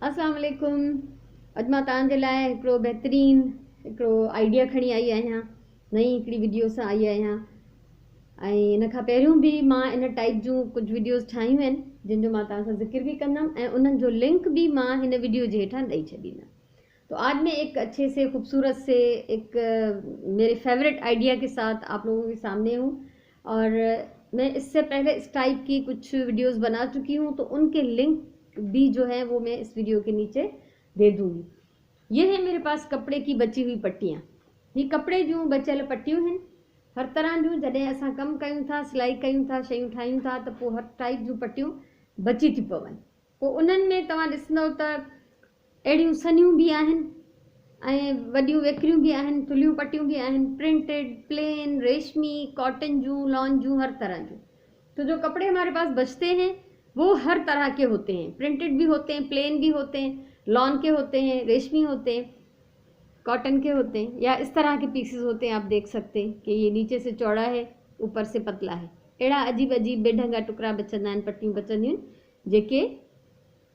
अस्सलाम वालेकुम। अॼु मां तव्हांजे लाइ हिकिड़ो बहितरीनु हिकिड़ो आइडिया खणी आई आहियां। नई हिकिड़ी वीडियो सां आई आहियां ऐं इन खां पहिरियों बि मां इन टाइप जूं कुझु वीडियोस ठाहियूं आहिनि जिन जो मां तव्हां सां ज़िक्र बि कंदमि ऐं उन्हनि जो लिंक बि मां हिन वीडियो जे हेठां ॾेई छॾींदमि। तो आज मैं एक अच्छे से खूबसूरत से एक मेरे फेवरेट आइडिया के साथ आप लोगों के सामने हूँ और मैं इससे पहले इस टाइप की कुछ वीडियोस बना चुकी हूँ, तो उनके लिंक भी जो है वो मैं इस वीडियो के नीचे दे दूँगी। ये है मेरे पास कपड़े की बची हुई पट्टियाँ। ये कपड़े जूं बचियल पट्टियूं हैं हर तरह जूं। जॾहिं असां कमु कयूं था, सिलाई कयूं था, शयूं ठाहियूं था, त पोइ हर टाइप जूं पट्टियूं बची थी पवनि। पोइ उन्हनि में तव्हां ॾिसंदव त अहिड़ियूं सनियूं बि आहिनि ऐं वॾियूं वेकरियूं भी आहिनि, थुलियूं पट्टियूं भी आहिनि, प्रिंटेड, प्लेन, रेशमी, कॉटन जूं, लॉन जूं, हर तरह जूं। तो जो कपड़े हमारे पास बचते हैं वो हर तरह के होते हैं। प्रिंटेड भी होते हैं, प्लेन भी होते हैं, लॉन के होते हैं, रेशमी होते हैं, कॉटन के होते हैं, या इस तरह के पीसेस होते हैं। आप देख सकते हैं कि ये नीचे से चौड़ा है, ऊपर से पतला है। अहिड़ा अजीब अजीब बेढंगा टुकड़ा बचंदा आहिनि, पट्टियूं बचंदियूं आहिनि जेके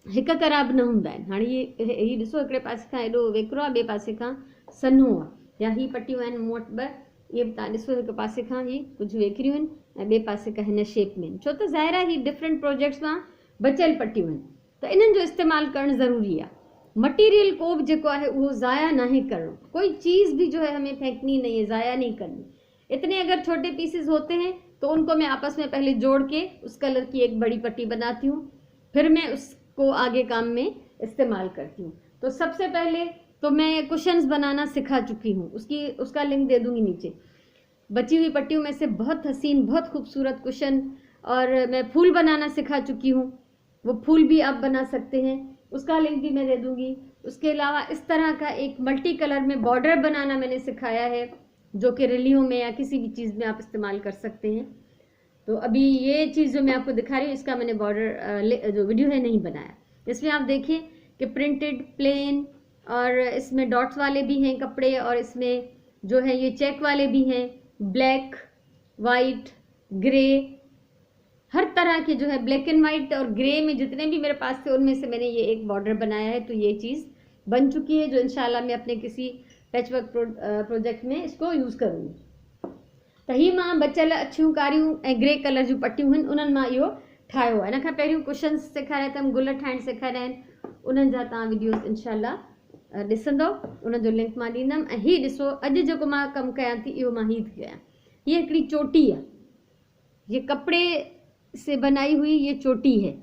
हिकु ख़राबु न हूंदा आहिनि। हाणे ही ॾिसो, हिकिड़े पासे खां एॾो वेकिरो आहे, ॿिए पासे खां सन्हो आहे, या ही पट्टियूं आहिनि मूं वटि ॿ। इहे बि तव्हां ॾिसो, हिकु पासे खां ही कुझु वेकिरियूं आहिनि ऐं ॿिए पासे खां हिन शेप में आहिनि। छो त ज़ाहिर आहे ही डिफरेंट प्रोजेक्ट्स मां बचियल पट्टियूं आहिनि, त इन्हनि जो इस्तेमालु करणु ज़रूरी आहे। मटीरियल को बि जेको आहे उहो ज़ाया नाहे करणो। कोई चीज़ भी जो है हमें फेंकनी नहीं है, ज़ाया नहीं करनी। इतने अगर छोटे पीसेस होते हैं तो उनको मैं आपस में पहले जोड़ के उस कलर की एक बड़ी पट्टी बनाती हूँ, फिर मैं उसको आगे काम में इस्तेमाल करती हूँ। तो सबसे पहले तो मैं कुशन्स बनाना सिखा चुकी हूँ, उसका लिंक दे दूंगी नीचे। बची हुई पट्टियों में से बहुत हसीन, बहुत खूबसूरत कुशन, और मैं फूल बनाना सिखा चुकी हूँ, वो फूल भी आप बना सकते हैं, उसका लिंक भी मैं दे दूंगी। उसके अलावा इस तरह का एक मल्टी कलर में बॉर्डर बनाना मैंने सिखाया है, जो कि रलियों में या किसी भी चीज़ में आप इस्तेमाल कर सकते हैं। तो अभी ये चीज़ जो मैं आपको दिखा रही हूँ, इसका मैंने बॉर्डर जो वीडियो है नहीं बनाया। इसमें आप देखिए कि प्रिंटेड, प्लेन, और इसमें डॉट्स वाले भी हैं कपड़े, और इसमें जो है ये चेक वाले भी हैं, ब्लैक, वाइट, ग्रे, हर तरह के जो है ब्लैक एंड वाइट और ग्रे में जितने भी मेरे पास थे उनमें से मैंने ये एक बॉर्डर बनाया है। तो ये चीज़ बन चुकी है, जो इंशाल्लाह मैं अपने किसी पैचवर्क प्रोजेक्ट में इसको यूज़ करूँगी। त ही मां बचियल अछियूं, कारियूं ऐं ग्रे कलर जूं पट्टियूं आहिनि, उन्हनि मां इहो ठाहियो आहे। इन खां पहिरियों कुशन्स सेखारिया अथमि, गुल ठाहिणु सेखारिया आहिनि, उन्हनि जा तव्हां वीडियोस इंशाल्लाह ॾिसंदव, उन्हनि जो लिंक मां ॾींदमि। ऐं हीउ ॾिसो, अॼु जेको मां कमु कयां थी इहो मां हीउ थी कयां। हीअ हिकिड़ी चोटी आहे, ये कपड़े से बनाई हुई ये चोटी है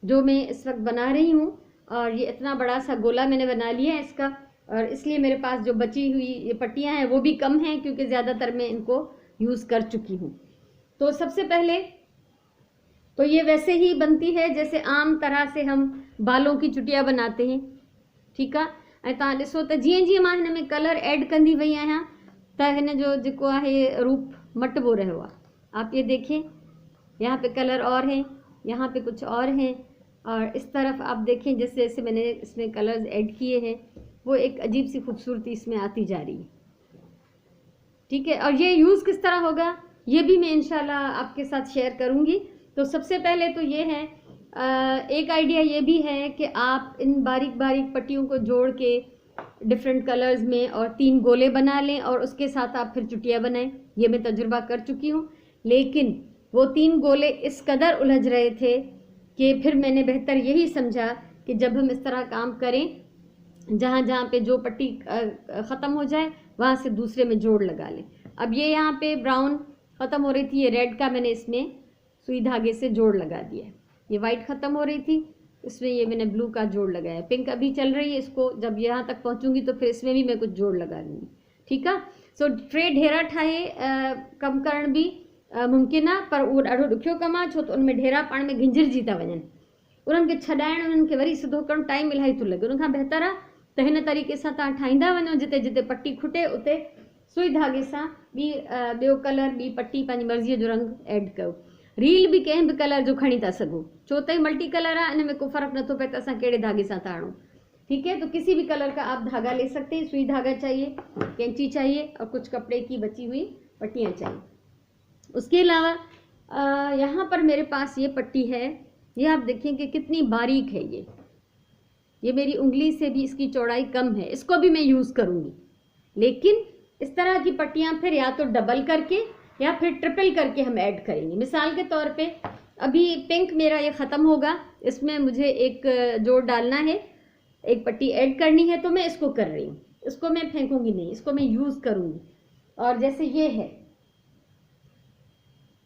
जो मैं इस वक्त बना रही हूँ। और ये इतना बड़ा सा गोला मैंने बना लिया है इसका, और इसलिए मेरे पास जो बची हुई ये पट्टियाँ हैं वो भी कम हैं, क्योंकि ज़्यादातर मैं इनको यूज़ कर चुकी हूँ। तो सबसे पहले तो ये वैसे ही बनती है जैसे आम तरह से हम बालों की चुटिया बनाते हैं, ठीक है। ऐं तव्हां ॾिसो त जीअं जीअं मां हिन में कलर ऐड कंदी वई आहियां त हिन जो जेको आहे रूप मटिबो रहियो आहे। आप ये देखिए, यहाँ पे कलर और हैं, यहाँ पे कुछ और हैं, और इस तरफ आप देखें जैसे जैसे मैंने इसमें कलर्स ऐड किए हैं वो एक अजीब सी खूबसूरती इसमें आती जा रही है, ठीक है। और ये यूज़ किस तरह होगा ये भी मैं इंशाल्लाह आपके साथ शेयर करूँगी। तो सबसे पहले तो ये है, एक आइडिया ये भी है कि आप इन बारीक बारीक पट्टियों को जोड़ के डिफरेंट कलर्स में और 3 गोले बना लें और उसके साथ आप फिर चुटिया बनाएं। ये मैं तजुर्बा कर चुकी हूँ, लेकिन वो 3 गोले इस कदर उलझ रहे थे कि फिर मैंने बेहतर यही समझा कि जब हम इस तरह काम करें, जहाँ जहाँ पे जो पट्टी ख़त्म हो जाए वहाँ से दूसरे में जोड़ लगा लें। अब ये यहाँ पे ब्राउन ख़त्म हो रही थी, ये रेड का मैंने इसमें सुई धागे से जोड़ लगा दिया है। ये वाइट ख़त्म हो रही थी, इसमें ये मैंने ब्लू का जोड़ लगाया। पिंक अभी चल रही है, इसको जब यहाँ तक पहुँचूँगी तो फिर इसमें भी मैं कुछ जोड़ लगा लूँगी, ठीक है। सो टे ढेरा ठाहे कमु करण बि मुमकिन आहे, पर उहो ॾाढो ॾुखियो कमु आहे, छो त उनमें ढेरा पाण में घिंजिरजी था वञनि। उन्हनि खे छॾाइण, उन्हनि खे वरी सिधो करणु टाइम इलाही थो लॻे। उनखां बहितर आहे त हिन तरीक़े सां तव्हां ठाहींदा वञो, जिते जिते पट्टी खुटे उते सुई धागे सां ॿियो कलर, ॿी पट्टी पंहिंजी मर्ज़ीअ जो रंग ऐड कयो। रील भी कंहिं बि कलर जो खणी था सघो, छो त मल्टी कलर आहे, इन में कोई फ़र्क़ु नथो पए त असां कहिड़े धागे सां था हणूं, ठीक है। तो किसी भी कलर का आप धागा ले सकते हैं। सुई धागा चाहिए, कैंची चाहिए, और कुछ कपड़े की बची हुई पट्टियाँ चाहिए। उसके अलावा यहाँ पर मेरे पास ये पट्टी है, ये आप देखें कि कितनी बारीक है। ये मेरी उंगली से भी इसकी चौड़ाई कम है, इसको भी मैं यूज़ करूँगी। लेकिन इस तरह की पट्टियाँ फिर या तो डबल करके या फिर ट्रिपल करके हम ऐड करेंगे। मिसाल के तौर पे अभी पिंक मेरा ये ख़त्म होगा, इसमें मुझे एक जोड़ डालना है, एक पट्टी ऐड करनी है, तो मैं इसको कर रही हूँ। इसको मैं फेंकूंगी नहीं, इसको मैं यूज़ करूँगी। और जैसे ये है,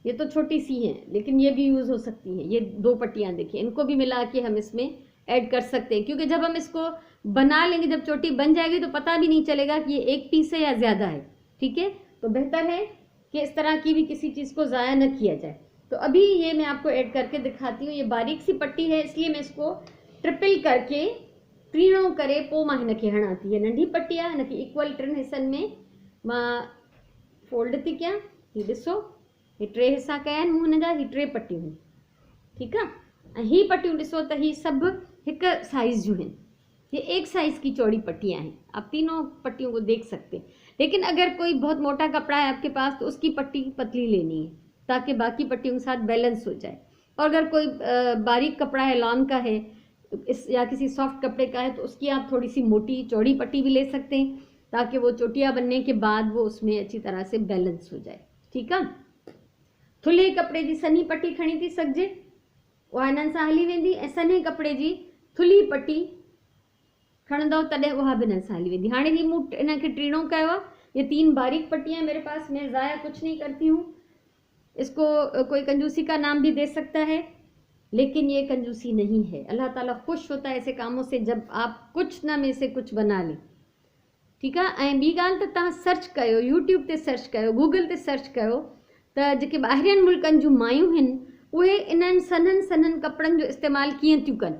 ये तो छोटी सी हैं लेकिन ये भी यूज़ हो सकती हैं। ये 2 पट्टियाँ देखिए, इनको भी मिला के हम इसमें ऐड कर सकते हैं, क्योंकि जब हम इसको बना लेंगे, जब चोटी बन जाएगी तो पता भी नहीं चलेगा कि ये एक पीस है या ज़्यादा है। ठीक है, तो बेहतर है कि इस तरह की भी किसी चीज़ को ज़ाया न किया जाए। तो अभी ये मैं आपको ऐड करके दिखाती हूँ। ये बारीक सी पट्टी है, इसलिए मैं इसको ट्रिपल करके टीणो करे पोइ मां हिनखे हणां थी। नंढी पट्टी आहे, हिनखे इक्वल 3 हिस्सनि में मां फोल्ड थी कयां। ही ॾिसो, ही 3 हिस्सा कया आहिनि मूं हिन जा, ही 3 पट्टियूं आहिनि। ठीकु आहे, ऐं ही पट्टियूं ॾिसो त ही सभु हिकु साइज़ जूं आहिनि। ये एक साइज़ की चौड़ी पट्टियाँ हैं, आप तीनों पट्टियों को देख सकते हैं। लेकिन अगर कोई बहुत मोटा कपड़ा है आपके पास तो उसकी पट्टी पतली लेनी है ताकि बाकी पट्टियों के साथ बैलेंस हो जाए। और अगर कोई बारीक कपड़ा है, लॉन का है इस या किसी सॉफ्ट कपड़े का है, तो उसकी आप थोड़ी सी मोटी चौड़ी पट्टी भी ले सकते हैं ताकि वो चोटियाँ बनने के बाद वो उसमें अच्छी तरह से बैलेंस हो जाए। ठीक है, थुल्हे कपड़े जी सन्ही पट्टी खणी थी सघिजे, उहा हिननि सां हली वेंदी, ऐं सन्हे कपड़े जी थुल्ही पट्टी खणंदव तॾहिं उहा बि हिननि सां हली वेंदी। हाणे ही मूं इनखे टीणो कयो आहे। ये 3 बारीक पट्टियाँ मेरे पास, मैं ज़ाया कुछ नहीं करती हूँ। इसको कोई कंजूसी का नाम भी दे सकता है, लेकिन ये कंजूसी नहीं है। अल्लाह ताला खुश होता है ऐसे कामों से जब आप कुछ न में से कुछ बना लें। ठीकु आहे, ऐं ॿी ॻाल्हि त तव्हां सर्च कयो, यूट्यूब ते सर्च कयो, गूगल ते सर्च कयो त जेके ॿाहिरियनि मुल्कनि जूं मायूं आहिनि उहे इन्हनि सन्हनि सन्हनि कपिड़नि जो इस्तेमालु कीअं थियूं कनि।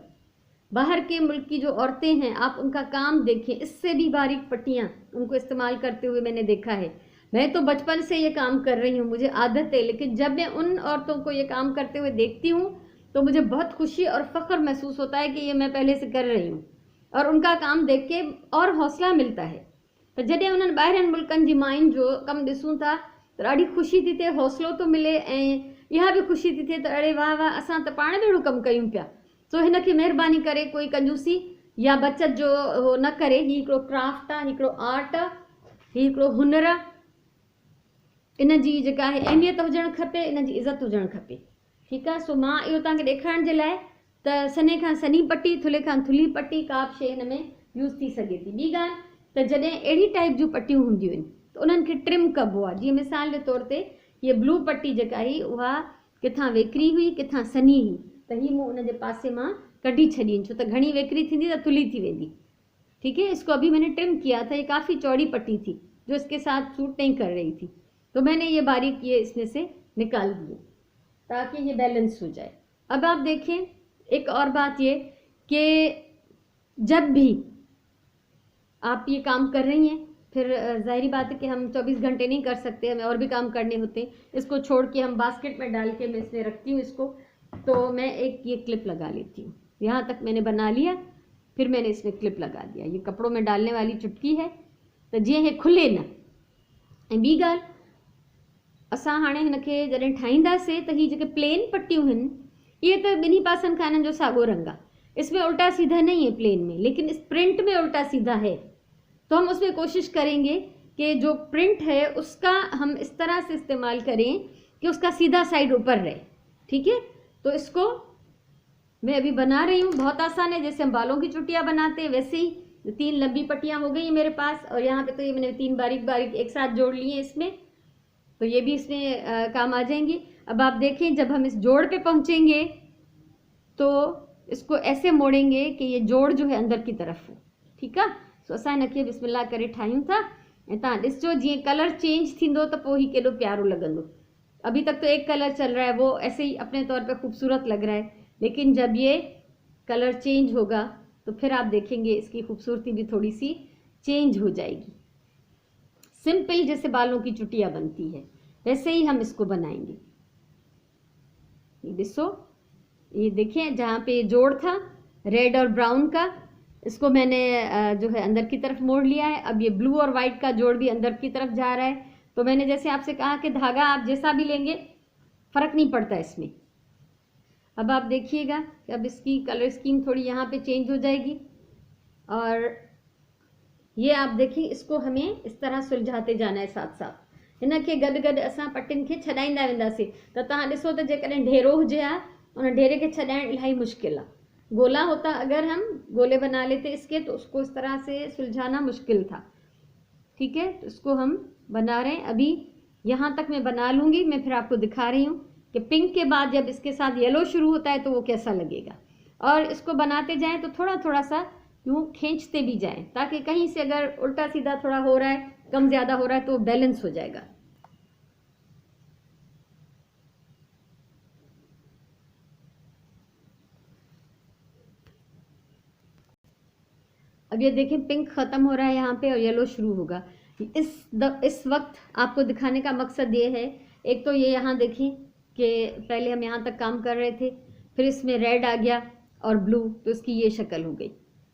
बाहर के मुल्क की जो औरतें हैं, आप उनका काम देखें, इससे भी बारीक पट्टियाँ उनको इस्तेमाल करते हुए मैंने देखा है। मैं तो बचपन से ये काम कर रही हूँ, मुझे आदत है, लेकिन जब मैं उन औरतों को ये काम करते हुए देखती हूँ तो मुझे बहुत खुशी और फ़ख्र महसूस होता है कि ये मैं पहले से कर रही हूँ, और उनका काम देख के और हौसला मिलता है। तो जॾहिं उन्हनि ॿाहिरियनि मुल्कनि जी मायुनि जो कमु ॾिसूं था त ॾाढी ख़ुशी थी थिए, हौसलो थो मिले, ऐं इहा बि ख़ुशी थी थिए त अड़े वाह वाह, असां त पाण बि अहिड़ो कमु कयूं पिया। सो हिनखे महिरबानी करे कोई कंजूसी या बचत जो हो न करे। ही हिकिड़ो क्राफ्ट आहे, हिकिड़ो आर्ट आहे, ही हिकिड़ो हुनर आहे। इन जी जेका आहे अहमियत हुजणु खपे, इन जी इज़त हुजणु खपे। ठीकु आहे, सो मां इहो तव्हांखे ॾेखारण जे लाइ त सन्हे खां सन्ही पट्टी, थुल्हे खां थुल्ही पट्टी का बि शइ हिन में यूज़ थी सघे थी। ॿी ॻाल्हि त जॾहिं अहिड़ी टाइप जूं पट्टियूं हूंदियूं आहिनि त उन्हनि खे ट्रिम कबो आहे। जीअं मिसाल जे तौर ते हीअ ब्लू पट्टी जेका हुई उहा किथां वेकिरी हुई, किथां सन्ही हुई, त हीअ मूं उन जे पासे मां कढी छॾी, छो त घणी वेकिरी थींदी त थुल्ही थी वेंदी। ठीक है, इसको अभी मैंने ट्रिम किया था, ये काफ़ी चौड़ी पट्टी थी जो इसके साथ सूट नहीं कर रही थी, तो मैंने ये बारीक ये इसमें से निकाल दिए ताकि ये बैलेंस हो जाए। अब आप देखें एक और बात ये कि जब भी आप ये काम कर रही हैं, फिर ज़ाहिरी बात है कि हम 24 घंटे नहीं कर सकते, हमें और भी काम करने होते हैं। इसको छोड़ के हम बास्केट में डाल के मैं इसमें रखती हूँ इसको, तो मैं एक ये क्लिप लगा लेती हूँ। यहाँ तक मैंने बना लिया, फिर मैंने इसमें क्लिप लगा दिया। ये कपड़ों में डालने वाली चुटकी है, तो जीअं हे खुले न। ऐं ॿी ॻाल्हि, असां हाणे हिनखे जॾहिं ठाहींदासीं त ही जेके प्लेन पट्टियूं आहिनि ये तो ॿिन्ही पासनि खां हिननि जो साॻियो रंग आहे, इसमें उल्टा सीधा नहीं है प्लेन में, लेकिन इस प्रिंट में उल्टा सीधा है। तो हम उसमें कोशिश करेंगे कि जो प्रिंट है उसका हम इस तरह से इस्तेमाल करें कि उसका सीधा साइड ऊपर रहे। ठीक है, तो इसको मैं अभी बना रही हूँ, बहुत आसान है, जैसे हम बालों की चुटियाँ बनाते हैं वैसे ही। 3 लंबी पट्टियाँ हो गई हैं मेरे पास, और यहाँ पे तो ये मैंने 3 बारीक बारीक एक साथ जोड़ लिए हैं इसमें, तो ये भी इसमें काम आ जाएंगी। अब आप देखें जब हम इस जोड़ पे पहुँचेंगे तो इसको ऐसे मोड़ेंगे कि ये जोड़ जो है अंदर की तरफ हो। ठीक है, सो असां हिनखे बिस्मिल्लाह करे ठाहियूं था, ऐं तव्हां ॾिसजो जीअं कलर चेंज थींदो त पोइ ही केॾो प्यारो लॻंदो। अभी तक तो एक कलर चल रहा है, वो ऐसे ही अपने तौर पे खूबसूरत लग रहा है, लेकिन जब ये कलर चेंज होगा तो फिर आप देखेंगे इसकी खूबसूरती भी थोड़ी सी चेंज हो जाएगी। सिंपल जैसे बालों की चुटिया बनती है वैसे ही हम इसको बनाएंगे। ये देखो, ये देखिए जहाँ पे जोड़ था रेड और ब्राउन का, इसको मैंने जो है अंदर की तरफ मोड़ लिया है। अब ये ब्लू और वाइट का जोड़ भी अंदर की तरफ जा रहा है। तो मैंने जैसे आपसे कहा कि धागा आप जैसा भी लेंगे फ़र्क नहीं पड़ता इसमें। अब आप देखिएगा कि अब इसकी कलर स्कीम थोड़ी यहाँ पे चेंज हो जाएगी। और ये आप देखिए, इसको हमें इस तरह सुलझाते जाना है साथ साथ। हिन खे गॾु गॾु असां पटियुनि खे छॾाईंदा वेंदासीं। त तव्हां ॾिसो त जेकॾहिं ढेरो हुजे हा, उन ढेरे के छॾाइण इलाही मुश्किल है। गोला होता अगर हम गोले बना लेते इसके, तो उसको इस तरह से सुलझाना मुश्किल था। ठीक है, तो इसको हम बना रहे हैं। अभी यहाँ तक मैं बना लूँगी, मैं फिर आपको दिखा रही हूँ कि पिंक के बाद जब इसके साथ येलो शुरू होता है तो वो कैसा लगेगा। और इसको बनाते जाएं तो थोड़ा थोड़ा सा यूँ खींचते भी जाएं, ताकि कहीं से अगर उल्टा सीधा थोड़ा हो रहा है, कम ज़्यादा हो रहा है, तो बैलेंस हो जाएगा। अब ये देखें, पिंक ख़त्म हो रहा है यहाँ पे और येलो शुरू होगा। इस वक्त आपको दिखाने का मकसद ये है, एक तो ये यहाँ देखें कि पहले हम यहाँ तक काम कर रहे थे, फिर इसमें रेड आ गया और ब्लू, तो इसकी ये शक्ल हो गई।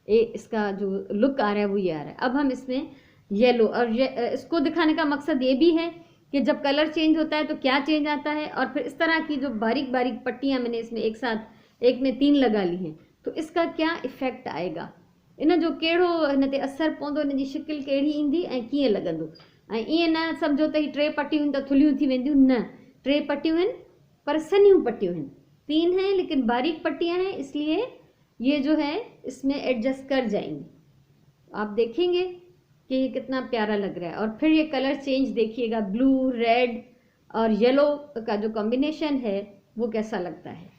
इसका जो लुक आ रहा है वो ये आ रहा है। अब हम इसमें येलो, और इसको दिखाने का मकसद ये भी है कि जब कलर चेंज होता है तो क्या चेंज आता है। और फिर इस तरह की जो बारीक बारीक पट्टियाँ मैंने इसमें एक साथ, एक में 3 लगा ली हैं, तो इसका क्या इफ़ेक्ट आएगा, इन जो कहिड़ो हिन ते असरु पवंदो, इन जी शिकिल कहिड़ी ईंदी ऐं कीअं लॻंदो। ऐं ईअं न सम्झो त ही 3 पट्टियूं त थुलियूं थी वेंदियूं, न, 3 पट्टियूं आहिनि पर सन्हियूं पट्टियूं हैं, 3 हैं लेकिन बारीक पट्टियां हैं, इसलिए ये जो है इसमें एडजस्ट कर जाएंगी। आप देखेंगे कि ये कितना प्यारा लग रहा है। और फिर ये कलर चेंज देखिएगा, ब्लू, रेड और येलो का जो कॉम्बिनेशन है वो कैसा लगता है।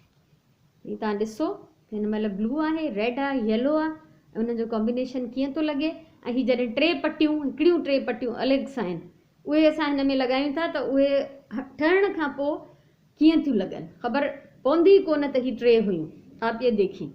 ये तव्हां ॾिसो, हिन महिल ब्लू आहे, रेड आहे, येलो आहे, उन जो कॉम्बिनेशन कीअं थो लॻे। ऐं ही जॾहिं 3 पट्टियूं, हिकिड़ियूं 3 पट्टियूं अलॻि सां आहिनि, उहे असां हिन में लॻायूं था त उहे ठहण खां पोइ कीअं थियूं लॻनि, ख़बर पवंदी कोन त ही 3 हुयूं। आप ये देखिए,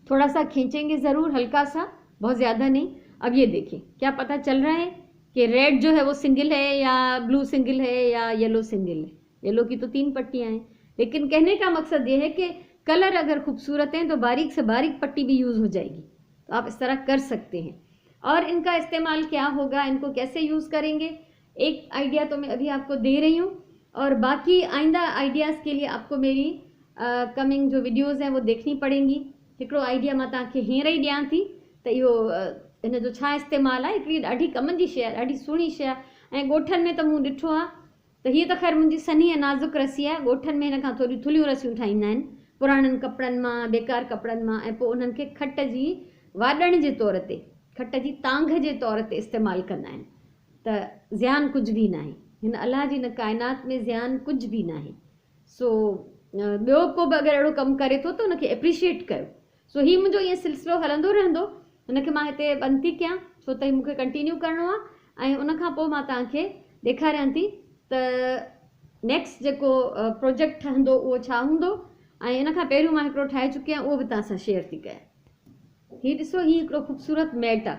थोड़ा सा खींचेंगे ज़रूर, हल्का सा, बहुत ज़्यादा नहीं। अब ये देखिए, क्या पता चल रहा है कि रेड जो है वो सिंगल है या ब्लू सिंगल है या येलो सिंगल है। येलो की तो 3 पट्टियाँ हैं, लेकिन कहने का मकसद ये है कि कलर अगर खूबसूरत हैं तो बारीक से बारीक पट्टी भी यूज़ हो जाएगी। तो आप इस तरह कर सकते हैं। और इनका इस्तेमाल क्या होगा, इनको कैसे यूज़ करेंगे, एक आइडिया तो मैं अभी आपको दे रही हूँ, और बाकी आइंदा आइडियाज़ के लिए आपको मेरी कमिंग जो वीडियोज़ हैं वो देखनी पड़ेंगी। हिकिड़ो आइडिया मां तव्हांखे हींअर ई ॾियां थी त इहो इन जो छा इस्तेमालु आहे। हिकिड़ी ॾाढी कम जी शइ आहे, ॾाढी सुहिणी शइ आहे। ऐं ॻोठनि में त मूं ॾिठो आहे त हीअ त ख़ैर मुंहिंजी सन्ही ऐं नाज़ुक रसी आहे। ॻोठनि में हिन खां थोरी थुलियूं रसियूं ठाहींदा आहिनि, पुराणनि कपिड़नि मां, बेकार कपिड़नि मां, ऐं पोइ उन्हनि खे खट जी वाॾण जे तौर ते, खट जी तांघ जे तौर ते इस्तेमालु कंदा आहिनि। त ज़्यान कुझु बि न आहे, हिन अलाह जी हिन काइनात में ज़्यान कुझु बि न आहे। सो ॿियो को बि अगरि अहिड़ो कमु करे थो त उनखे एप्रिशिएट कयो। सो हीउ मुंहिंजो ईअं सिलसिलो हलंदो रहंदो, हुनखे मां हिते बंदि थी कयां, छो त मूंखे कंटिन्यू करिणो आहे। ऐं उनखां पोइ मां तव्हांखे ॾेखारियां थी त नेक्स्ट जेको प्रोजेक्ट ठहंदो उहो छा हूंदो। ऐं इन खां पहिरियों मां हिकिड़ो ठाहे चुकी आहियां, उहो बि तव्हां सां शेयर थी कयां। हीउ ॾिसो, हीउ हिकिड़ो ख़ूबसूरत मैट आहे,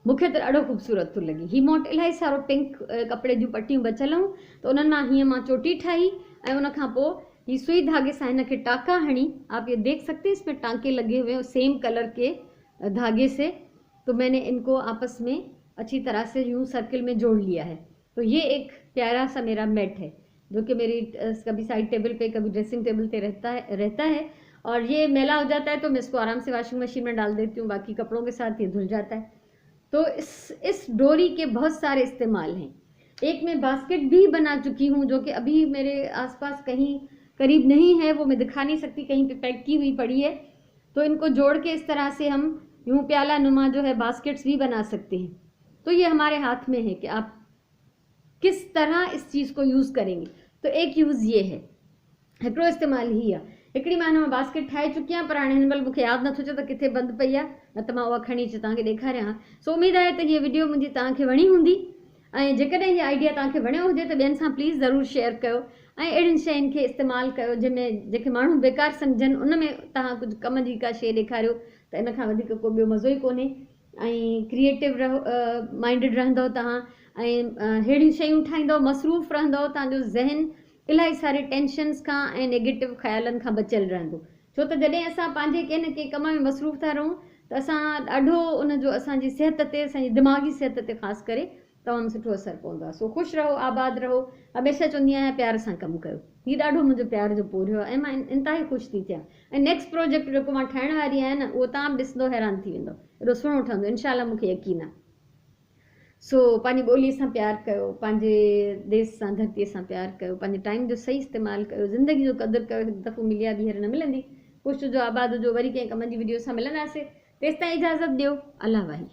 मूंखे त ॾाढो ख़ूबसूरत थो लॻे। हीउ मूं वटि इलाही सारो पिंक कपिड़े जूं पटियूं बचियल हुयूं, त उन्हनि मां हीअं मां चोटी ठाही। ऐं उनखां पोइ ये सुई धागे से हिन के टाँका हणी, आप ये देख सकते हैं इसमें टाँके लगे हुए हैं सेम कलर के धागे से। तो मैंने इनको आपस में अच्छी तरह से यूं सर्किल में जोड़ लिया है। तो ये एक प्यारा सा मेरा मैट है, जो कि मेरी कभी साइड टेबल पे, कभी ड्रेसिंग टेबल पे रहता है। और ये मैला हो जाता है तो मैं इसको आराम से वॉशिंग मशीन में डाल देती हूँ, बाकी कपड़ों के साथ ये धुल जाता है। तो इस डोरी के बहुत सारे इस्तेमाल हैं। एक मैं बास्केट भी बना चुकी हूँ, जो कि अभी मेरे आसपास कहीं करीब नहीं है, वो मैं दिखा नहीं सकती, कहीं पे पैक की हुई पड़ी है। तो इनको जोड़ के इस तरह से हम यूं प्याला नुमा जो है बास्केट्स भी बना सकते हैं। तो ये हमारे हाथ में है कि आप किस तरह इस चीज़ को यूज़ करेंगे। तो एक यूज़ ये है, हिकिड़ो इस्तेमाल ही आहे। हिकिड़ी मां हिन मां बास्केट ठाहे चुकी आहियां, पर हाणे हिन महिल मूंखे यादि नथो अचे त किथे बंदि पई आहे, न त मां उहा खणी अची तव्हांखे ॾेखारियां। सो उमेदु आहे त हीअ वीडियो मुंहिंजी तव्हांखे वणी हूंदी। ऐं जेकॾहिं हीअ आइडिया तव्हांखे वणियो हुजे त ॿियनि सां प्लीज़ ज़रूरु शेयर कयो, ऐं अहिड़ियुनि शयुनि खे इस्तेमालु कयो जंहिंमें जेके माण्हू बेकार सम्झनि, उन में तव्हां कुझु कम जी का शइ ॾेखारियो, त इन खां वधीक को ॿियो मज़ो ई कोन्हे। ऐं क्रिएटिव माइंडिड रहंदव तव्हां, ऐं अहिड़ियूं शयूं ठाहींदव, मसरूफ़ रहंदव, तव्हांजो ज़हन इलाही सारे टेंशन्स खां ऐं नेगेटिव ख़्यालनि खां बचियलु रहंदो। छो त जॾहिं असां पंहिंजे कंहिं न कंहिं कम में मसरूफ़ था रहूं, त असां ॾाढो उनजो असांजी सिहत ते, असांजी दिमाग़ी सिहत ते ख़ासि करे तमामु सुठो असरु पवंदो आहे। सो ख़ुशि रहो, आबाद रहो। हमेशह चवंदी आहियां प्यार सां कमु कयो। हीउ ॾाढो मुंहिंजो प्यार जो पोरियो आहे ऐं मां इंतिहाई ख़ुशि थी थियां। ऐं नेक्स्ट प्रोजेक्ट जेको मां ठाहिण वारी आहियां न, उहो तव्हां ॾिसंदो हैरान थी वेंदो, एॾो सुहिणो ठहंदो इनशाला, मूंखे यकीन आहे। सो पंहिंजी ॿोलीअ सां प्यारु कयो, पंहिंजे देश सां, धरतीअ सां प्यारु कयो, पंहिंजे टाइम जो सही इस्तेमालु कयो, ज़िंदगी जो क़दुरु कयो। हिकु दफ़ो मिली आहे, ॿीहर न मिलंदी। ख़ुशि जो, आबाद जो, वरी कंहिं कमनि जी वीडियो सां मिलंदासीं। तेसिताईं इजाज़त ॾियो। अल्लाह वाही।